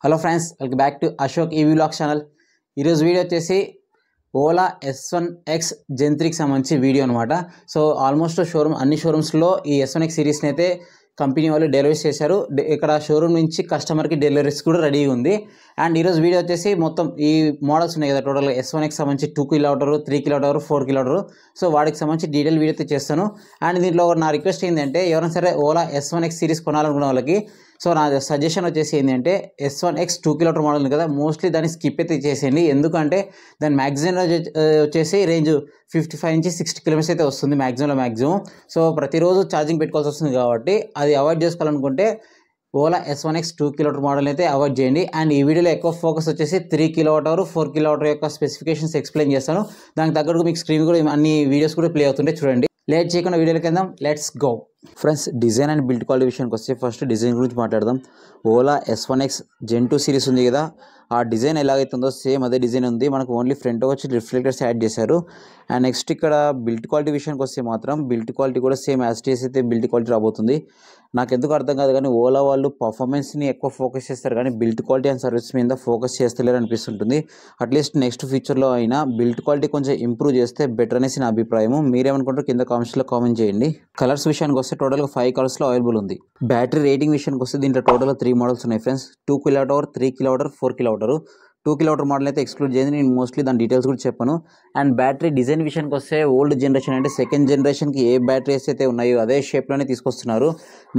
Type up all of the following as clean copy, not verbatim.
Hello friends, welcome back to Ashok EV vlogs channel. ఈరోజు video వచ్చేసి Ola S1X Gen 3కి సంబంధించి వీడియో అనమాట. సో ఆల్మోస్ట్ అన్ని షోరూమ్స్లో ఈ S1X సిరీస్ని అయితే కంపెనీ వాళ్ళు డెలివరీస్ చేశారు. ఇక్కడ షోరూమ్ నుంచి కస్టమర్కి డెలివరీస్ కూడా రెడీగా ఉంది. అండ్ ఈరోజు వీడియో వచ్చేసి మొత్తం ఈ మోడల్స్ ఉన్నాయి కదా, టోటల్గా S1X సంబంధించి 2 kWh, 3 kWh, 4 kWh. సో వాటికి సంబంధించి డీటెయిల్ వీడియో అయితే చేస్తాను. అండ్ దీంట్లో నా రిక్వెస్ట్ ఏంటంటే, ఎవరైనా సరే ఓలా S1X సిరీస్ కొనాలనుకున్న వాళ్ళకి సో నా సజెషన్ వచ్చేసి ఏంటంటే, S1X 2 kWh మోడల్ ఉంది కదా, మోస్ట్లీ దాన్ని స్కిప్ అయితే చేసేయండి. ఎందుకంటే దాని మ్యాక్సిమం వచ్చేసి రేంజ్ 55 నుంచి 60 కిలోమీటర్స్ అయితే వస్తుంది మ్యాక్సిమం. సో ప్రతిరోజు ఛార్జింగ్ పెట్టుకోవాల్సి వస్తుంది కాబట్టి అది అవాయిడ్ చేసుకోవాలనుకుంటే ఓలా S1X 2 kWh మోడల్ అయితే అవాయిడ్ చేయండి. అండ్ ఈ వీడియోలో ఎక్కువ ఫోకస్ వచ్చేసి 3 kWh, 4 kWh యొక్క స్పెసిఫికేషన్స్ ఎక్స్ప్లెయిన్ చేస్తాను. దానికి తగ్గట్టు మీకు స్క్రీన్ కూడా అన్ని వీడియోస్ కూడా ప్లే అవుతుంటే చూడండి. లేట్ చేయకుండా వీడియోకి వెళ్దాం, let's go. Friends, design and build quality విషయానికి వస్తే ఫస్ట్ డిజైన్ గురించి మాట్లాడదాం. ఓలా S1X Gen 2 సిరీస్ ఉంది కదా, ఆ డిజైన్ ఎలాగైతుందో సేమ్ అదే డిజైన్ ఉంది. మనకు ఓన్లీ ఫ్రంట్ వచ్చి రిఫ్లెక్టర్స్ యాడ్ చేశారు. అండ్ నెక్స్ట్ ఇక్కడ బిల్డ్ క్వాలిటీ విషయానికి వస్తే మాత్రం బిల్డ్ క్వాలిటీ కూడా సేమ్ యాజ్ టీఎస్ అయితే బిల్డ్ క్వాలిటీ రాబోతుంది. నాకు ఎందుకు అర్థం కాదు కానీ ఓలా వాళ్ళు పర్ఫార్మెన్స్ని ఎక్కువ ఫోకస్ చేస్తారు కానీ బిల్డ్ క్వాలిటీ అండ్ సర్వీస్ మీద ఫోకస్ చేస్తలేరు అనిపిస్తుంటుంది. అట్లీస్ట్ నెక్స్ట్ ఫ్యూచర్లో అయినా బిల్డ్ క్వాలిటీ కొంచెం ఇంప్రూవ్ చేస్తే బెటర్ అనేసి నా అభిప్రాయం. మీరేమనుకుంటారో కింద కామెంట్స్లో కామెంట్ చేయండి. కలర్స్ విషయానికి వస్తే టోటల్గా 5 కలర్స్లో అవైలబుల్ ఉంది. బ్యాటరీ రేటింగ్ విషయానికి వస్తే దీంట్లో టోటల్గా 3 మోడల్స్ ఉన్నాయి friends. 2 kWh, 3 kWh, 4 kWh. 2 kWh model అయితే ఎక్స్క్లూడ్ చేయండి, నేను మోస్ట్లీ దాని డీటెయిల్స్ కూడా చెప్పాను. అండ్ బ్యాటరీ డిజైన్ విషయానికి వస్తే ఓల్డ్ జనరేషన్ అంటే సెకండ్ జనరేషన్కి ఏ బ్యాటరీస్ అయితే ఉన్నాయో అదే షేప్లోనే తీసుకొస్తున్నారు.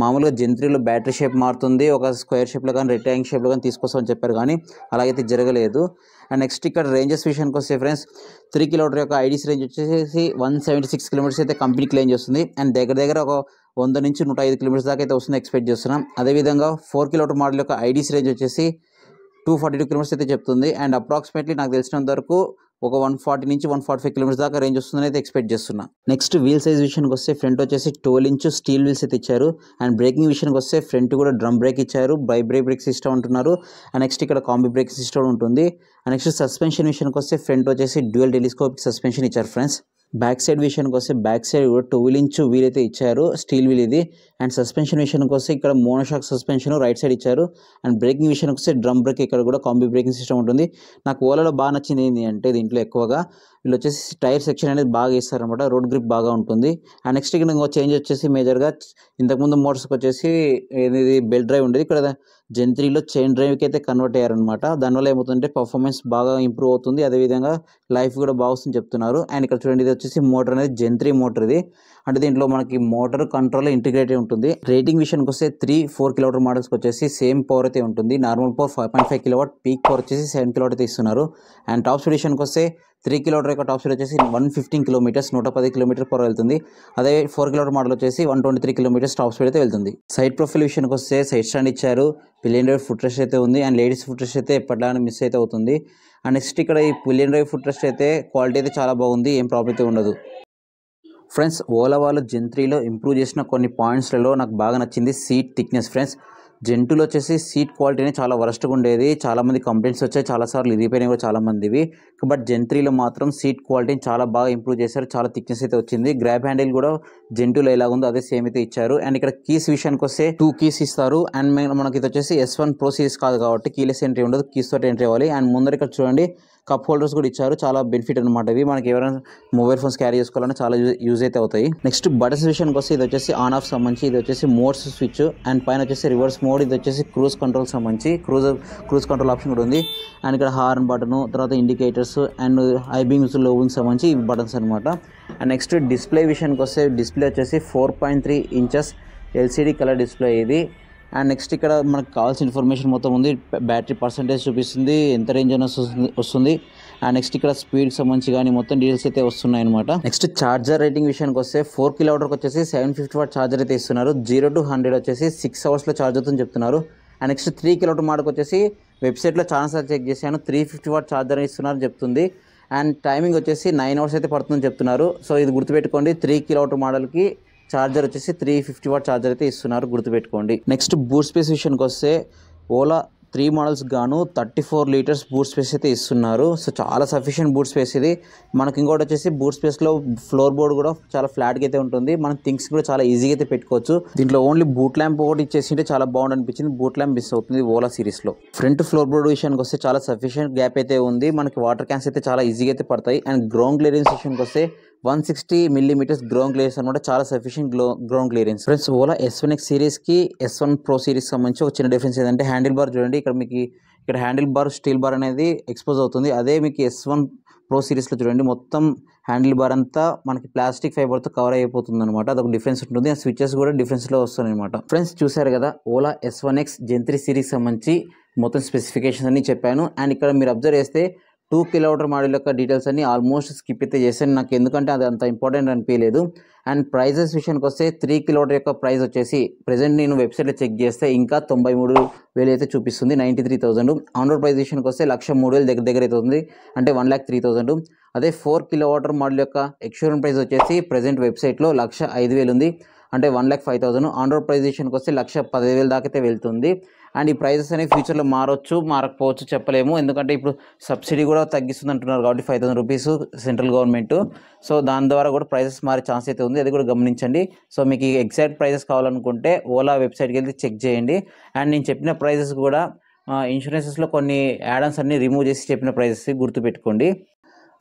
మామూలుగా Gen 3లో బ్యాటరీ షేప్ మారుతుంది, ఒక స్క్వేర్ షేప్లో కానీ రెక్టాంగిల్ షేప్లో కానీ తీసుకొస్తామని చెప్పారు కానీ అలాగైతే జరగలేదు. అండ్ నెక్స్ట్ ఇక్కడ రేంజెస్ విషయానికి వస్తే ఫ్రెండ్స్, 3 kWh యొక్క ఐడీస్ రేంజ్ వచ్చేసి 176 కిలోమీటర్స్ అయితే కంపెనీ క్లెయిమ్ చేస్తుంది. అండ్ దగ్గర ఒక 100 నుంచి 105 కిలోమీటర్స్ దాకా అయితే వస్తుంది ఎక్స్పెక్ట్ చేస్తున్నాం. అదేవిధంగా 4 kWh మోడల్ యొక్క ఐడీస్ రేంజ్ వచ్చేసి 242 కిలోమీటర్స్ అయితే చెప్తుంది. అండ్ అప్రాక్సిమేట్లీ నాకు తెలిసినంత వరకు ఒక 140 నుంచి 145 కిలోమీటర్స్ దాకా రేంజ్ వస్తుందని అయితే ఎక్స్పెక్ట్ చేస్తున్నా. నెక్స్ట్ వీల్ సైజ్ విషయానికి వస్తే ఫ్రంట్ వచ్చేసి 12 ఇంచ్ స్టీల్ వీల్స్ అయితే ఇచ్చారు. అండ్ బ్రేకింగ్ విషయానికి వస్తే ఫ్రంట్ కూడా డ్రమ్ బ్రేక్ ఇచ్చారు, బ్రేక్ సిస్టమ్ అంటున్నారు. అండ్ నెక్స్ట్ ఇక్కడ కాంబీ బ్రేక్ సిస్టమ్ ఉంటుంది. అండ్ నెక్స్ట్ సస్పెన్షన్ విషయానికి వస్తే ఫ్రంట్ వచ్చేసి డ్యూయల్ టెలిస్కోపిక్ సస్పెన్షన్ ఇచ్చారు ఫ్రెండ్స్. బ్యాక్ సైడ్ విషయానికి వస్తే బ్యాక్ సైడ్ కూడా 12 ఇంచ్ వీల్ అయితే ఇచ్చారు, స్టీల్ వీల్ ఇది. అండ్ సస్పెన్షన్ విషయానికి వస్తే ఇక్కడ మోనోషాక్ సస్పెన్షన్ రైట్ సైడ్ ఇచ్చారు. అండ్ బ్రేకింగ్ విషయానికి వస్తే డ్రమ్ బ్రేక్, ఇక్కడ కూడా కాంబీ బ్రేకింగ్ సిస్టమ్ ఉంటుంది. నాకు ఓలాలో బాగా నచ్చింది ఏంటి అంటే, దీంట్లో ఎక్కువగా వీళ్ళు వచ్చేసి టైర్ సెక్షన్ అనేది బాగా ఇస్తారనమాట, రోడ్ గ్రిప్ బాగా ఉంటుంది. అండ్ నెక్స్ట్ ఇక్కడ ఇంకో చేంజ్ వచ్చేసి మేజర్గా ఇంతకుముందు మోటార్స్కి వచ్చేసి ఇది బెల్ట్ డ్రైవ్ ఉండేది, ఇక్కడ Gen 3లో చైన్ డ్రైవ్కి అయితే కన్వర్ట్ అయ్యారనమాట. దానివల్ల ఏమవుతుందంటే పర్ఫార్మెన్స్ బాగా ఇంప్రూవ్ అవుతుంది, అదేవిధంగా లైఫ్ కూడా బాగా వస్తుంది చెప్తున్నారు. అండ్ ఇక్కడ చూడండి, ఇది వచ్చేసి మోటార్ అనేది Gen 3 మోటార్ ఇది. అంటే దీంట్లో మనకి మోటార్ కంట్రోల్ ఇంటిగ్రేటెడ్ ఉంటుంది. రేటింగ్ విషయానికి వస్తే 3, 4 kWh మోడల్స్కి వచ్చేసి సేమ్ పవర్ అయితే ఉంటుంది. Normal power 5.5 kW, peak power వచ్చేసి 7 kW అయితే ఇస్తున్నారు. అండ్ టాప్ స్పీడ్ విషయానికి వస్తే 3 kWh యొక్క టాప్ స్పీడ్ వచ్చేసి 115 కిలోమీటర్స్, 110 km/h వెళ్తుంది. అదే 4 kWh మోడల్ వచ్చేసి 123 km టాప్ స్పీడ్ అయితే వెళ్తుంది. సైడ్ ప్రొఫైల్ విషయానికి వస్తే సైడ్ స్టాండ్ ఇచ్చారు, పిలియన్ డ్రైవ్ ఫుట్ రెస్ట్ అయితే ఉంది. అండ్ లేడీస్ ఫుట్ రెస్ట్ అయితే ఎప్పటిలానే మిస్ అయితే అవుతుంది. అండ్ నెక్స్ట్ ఇక్కడ ఈ పిలియన్ డ్రైవ్ ఫుట్ రెస్ట్ అయితే క్వాలిటీ అయితే చాలా బాగుంది, ఏం ప్రాబ్లం అయితే ఉండదు. ఫ్రెండ్స్, ఓలా వాళ్ళు Gen 3లో ఇంప్రూవ్ చేసిన కొన్ని పాయింట్స్లలో నాకు బాగా నచ్చింది సీట్ థిక్నెస్. ఫ్రెండ్స్, Gen 2లో వచ్చేసి సీట్ క్వాలిటీనే చాలా వరస్ట్గా ఉండేది, చాలామంది కంప్లైంట్స్ వచ్చాయి, చాలాసార్లు ఇరిగిపోయినాయి కూడా చాలామందివి. బట్ Gen 3లో మాత్రం సీట్ క్వాలిటీని చాలా బాగా ఇంప్రూవ్ చేశారు, చాలా థిక్నెస్ అయితే వచ్చింది. గ్రాబ్ హ్యాండిల్ కూడా Gen 2లో ఎలా ఉందో అదే సేమ్ అయితే ఇచ్చారు. అండ్ ఇక్కడ కీస్ విషయానికి వస్తే 2 కీస్ ఇస్తారు. అండ్ మనకి ఇది వచ్చేసి S1 Pro సిరీస్ కాదు కాబట్టి కీలెస్ ఎంట్రీ ఉండదు, కీస్ తోటి ఎంట్రీ అవ్వాలి. అండ్ ముందర ఇక్కడ చూడండి కప్ హోల్డర్స్ కూడా ఇచ్చారు, చాలా బెనిఫిట్ అనమాట ఇవి. మనకి ఎవరైనా మొబైల్ ఫోన్స్ క్యారీ చేసుకోవాలన్నా చాలా యూజ్ అయితే అవుతాయి. నెక్స్ట్ బటన్స్ విషయానికి వస్తే ఇది వచ్చేసి ఆన్ ఆఫ్ సంబంధించి, ఇది వచ్చేసి మోడ్స్ స్విచ్. అండ్ పైన వచ్చేసి రివర్స్ మోడ్, ఇది వచ్చేసి క్రూజ్ కంట్రోల్ సంబంధించి క్రూజ్ కంట్రోల్ ఆప్షన్ కూడా ఉంది. అండ్ ఇక్కడ హార్న్ బటన్, తర్వాత ఇండికేటర్స్ అండ్ హై బీమ్స్, లో వింగ్స్ సంబంధించి ఇవి బటన్స్ అనమాట. అండ్ నెక్స్ట్ డిస్ప్లే విషయానికి వస్తే డిస్ప్లే వచ్చేసి 4.3 ఇంచెస్ LCD కలర్ డిస్ప్లే ఇది. అండ్ నెక్స్ట్ ఇక్కడ మనకు కావాల్సిన ఇన్ఫర్మేషన్ మొత్తం ఉంది, బ్యాటరీ పర్సంటేజ్ చూపిస్తుంది, ఎంత రేంజ్ అయినా వస్తుంది. అండ్ నెక్స్ట్ ఇక్కడ స్పీడ్ సంబంధించి కానీ మొత్తం డీటెయిల్స్ అయితే వస్తున్నాయి అనమాట. నెక్స్ట్ ఛార్జర్ రేటింగ్ విషయానికి వస్తే 4 kWh వచ్చేసి 750 వాట్ ఛార్జర్ అయితే ఇస్తున్నారు. 0 to 100 వచ్చేసి 6 అవర్స్లో ఛార్జ్ అవుతుందని చెప్తున్నారు. అండ్ నెక్స్ట్ 3 kWh మోడల్కి వచ్చేసి వెబ్సైట్లో చాలాసార్లు చెక్ చేశాను, 350 వాట్ ఛార్జర్ ఇస్తున్నారు చెప్తుంది. అండ్ టైమింగ్ వచ్చేసి 9 అవర్స్ అయితే పడుతుందని చెప్తున్నారు. సో ఇది గుర్తుపెట్టుకోండి, 3 kWh మోడల్కి ఛార్జర్ వచ్చేసి 350 వాట్ ఛార్జర్ అయితే ఇస్తున్నారు, గుర్తుపెట్టుకోండి. నెక్స్ట్ బూట్ స్పేస్ విషయానికి వస్తే ఓలా 3 మోడల్స్ గాను 34 లీటర్స్ బూట్ స్పేస్ అయితే ఇస్తున్నారు. సో చాలా సఫిషియెంట్ బూట్ స్పేస్ ఇది. మనకి ఇంకోటి వచ్చేసి బూట్ స్పేస్లో ఫ్లోర్ బోర్డ్ కూడా చాలా ఫ్లాట్గా అయితే ఉంటుంది. మనం థింగ్స్ కూడా చాలా ఈజీగా అయితే పెట్టుకోవచ్చు. దీంట్లో ఓన్లీ బూట్ ల్యాంప్ ఒకటి ఇచ్చేసింటే చాలా బాగుంది అనిపించింది. బూట్ ల్యాంప్ మిస్ అవుతుంది ఓలా సిరీస్లో. ఫ్రంట్ ఫ్లోర్ బోర్డ్ విషయానికి వస్తే చాలా సఫిషియెంట్ గ్యాప్ అయితే ఉంది. మనకి వాటర్ క్యాన్స్ అయితే చాలా ఈజీగా అయితే పడతాయి. అండ్ గ్రౌండ్ క్లియరెన్స్ విషయానికి వస్తే 160 మిల్లీమీటర్స్ గ్రౌండ్ క్లియరెన్స్ అనమాట. చాలా sufficient ground clearance. Friends, Ola S1X సిరీస్కి S1 Pro series సంబంధించి ఒక చిన్న డిఫరెన్స్ ఏంటంటే హ్యాండిల్ బార్ చూడండి. ఇక్కడ హ్యాండిల్ బార్ స్టీల్ బార్ అనేది ఎక్స్పోజ్ అవుతుంది. అదే మీకు S1 Pro సిరీస్లో చూడండి మొత్తం హ్యాండిల్ బార్ అంతా మనకి ప్లాస్టిక్ ఫైబర్తో కవర్ అయిపోతుంది అనమాట. అదొక డిఫరెన్స్ ఉంటుంది. ఆ స్విచెస్ కూడా డిఫరెన్స్లో వస్తాయి అనమాట. ఫ్రెండ్స్, చూసారు కదా ఓలా S1X Gen 3 సిరీస్ సంబంధించి మొత్తం స్పెసిఫికేషన్స్ అన్ని చెప్పాను. అండ్ ఇక్కడ మీరు అబ్జర్వ్ చేస్తే 2 kWh మోడల్ యొక్క డీటెయిల్స్ అన్ని ఆల్మోస్ట్ స్కిప్ అయితే చేశాను. నాకు ఎందుకంటే అది అంత ఇంపార్టెంట్ అనిపించలేదు. అండ్ ప్రైజెస్ విషయానికి వస్తే 3 kWh యొక్క ప్రైస్ వచ్చేసి ప్రెజెంట్ నేను వెబ్సైట్లో చెక్ చేస్తే ఇంకా 93,000 అయితే చూపిస్తుంది, 93,000. ఆన్ రోడ్ ప్రైస్ విషయానికి వస్తే 103,000 దగ్గర అయితే ఉంది, అంటే 103,000. అదే 4 kWh మోడల్ యొక్క ఎక్స్షోరూమ్ ప్రైస్ వచ్చేసి ప్రెజెంట్ వెబ్సైట్లో 105,000 ఉంది, అంటే 105,000. ఆన్ రోడ్ ప్రైస్ విషయానికి వస్తే 115,000 దాకా అయితే వెళ్తుంది. అండ్ ఈ ప్రైజెస్ అనేవి ఫ్యూచర్లో మారొచ్చు, మారకపోవచ్చు, చెప్పలేము. ఎందుకంటే ఇప్పుడు సబ్సిడీ కూడా తగ్గిస్తుంది అంటున్నారు కాబట్టి 5,000 రూపీస్ సెంట్రల్ గవర్నమెంట్. సో దాని ద్వారా కూడా ప్రైజెస్ మారే ఛాన్స్ అయితే ఉంది, అది కూడా గమనించండి. సో మీకు ఈ ఎగ్జాక్ట్ ప్రైజెస్ కావాలనుకుంటే ఓలా వెబ్సైట్కి వెళ్ళి చెక్ చేయండి. అండ్ నేను చెప్పిన ప్రైజెస్ కూడా ఇన్సూరెన్సెస్లో కొన్ని యాడ్-ఆన్స్ అన్ని రిమూవ్ చేసి చెప్పిన ప్రైజెస్ గుర్తుపెట్టుకోండి.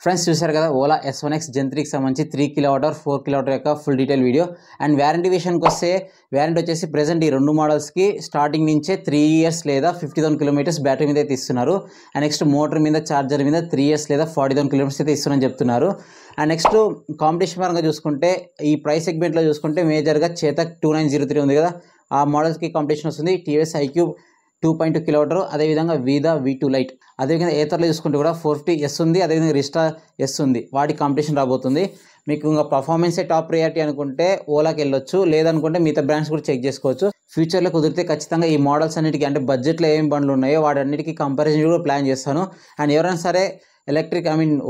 ఫ్రెండ్స్, చూశారు కదా ఓలా S1X Gen 3కి సంబంధించి 3 kWh 4 kWh యొక్క full detail video. And warranty విషయానికి వస్తే వ్యారంటీ వచ్చేసి ప్రెజెంట్ ఈ 2 మోడల్స్కి స్టార్టింగ్ నుంచే 3 years లేదా 50,000 kilometers బ్యాటరీ మీద అయితే ఇస్తున్నారు. అండ్ నెక్స్ట్ మోటార్ మీద, ఛార్జర్ మీద 3 years లేదా 40,000 kilometers అయితే ఇస్తున్నారని చెప్తున్నారు. అండ్ నెక్స్ట్ కాంపిటీషన్ పరంగా చూసుకుంటే ఈ ప్రైస్ సెగ్మెంట్లో చూసుకుంటే మేజర్గా చేతక్ 2903 ఉంది కదా, ఆ మోడల్స్కి కాంపిటీషన్ వస్తుంది. TVS iQube 2.2 kWh, అదేవిధంగా వీదా V2 లైట్, అదేవిధంగా ఏతర్లో చూసుకుంటే కూడా 450S ఉంది, అదేవిధంగా రిస్టా S ఉంది. వాటి కాంపిటీషన్ రాబోతుంది. మీకు ఇంకా పర్ఫార్మెన్సే టాప్ ప్రియారిటీ అనుకుంటే ఓలాకి వెళ్ళొచ్చు, లేదనుకుంటే మిగతా బ్రాండ్స్ కూడా చెక్ చేసుకోవచ్చు. ఫ్యూచర్లో కుదిరితే ఖచ్చితంగా ఈ మోడల్స్ అన్నిటికీ, అంటే బడ్జెట్లో ఏం బండ్లు ఉన్నాయో వాటి అన్నిటికీ కంపారిజన్ కూడా ప్లాన్ చేస్తాను. అండ్ ఎవరైనా సరే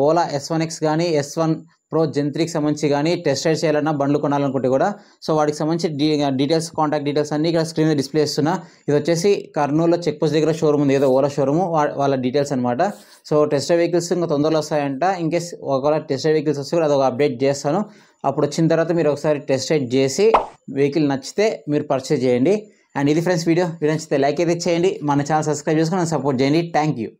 ఓలా S1X కానీ S1 Pro Gen 3కి సంబంధించి కానీ టెస్ట్ రైడ్ చేయాలన్నా, బండ్లు కొనాలనుకుంటే కూడా సో వాటికి సంబంధించి డీటెయిల్స్, కాంటాక్ట్ డీటెయిల్స్ అన్ని ఇక్కడ స్క్రీన్ మీద డిస్ప్లే చేస్తున్నా. ఇది వచ్చేసి కర్నూలులో చెక్ పోస్ట్ దగ్గర షోరూమ్ ఉంది ఏదో ఓలా షోరూము, వాళ్ళ డీటెయిల్స్ అనమాట. సో టెస్ట్ రైడ్ వెహికల్స్ ఇంకా తొందరలో వస్తాయంట. ఇన్కేస్ ఒకవేళ టెస్ట్ రైడ్ వెహికల్స్ వస్తే కూడా అదొక అప్డేట్ చేస్తాను. అప్పుడు వచ్చిన తర్వాత మీరు ఒకసారి టెస్ట్ రైడ్ చేసి వెహికల్ నచ్చితే మీరు పర్చేజ్ చేయండి. అండ్ ఇది ఫ్రెండ్స్ వీడియో నచ్చితే లైక్ అయితే చేయండి, మన ఛానల్ సబ్స్క్రైబ్ చేసుకొని సపోర్ట్ చేయండి. Thank you.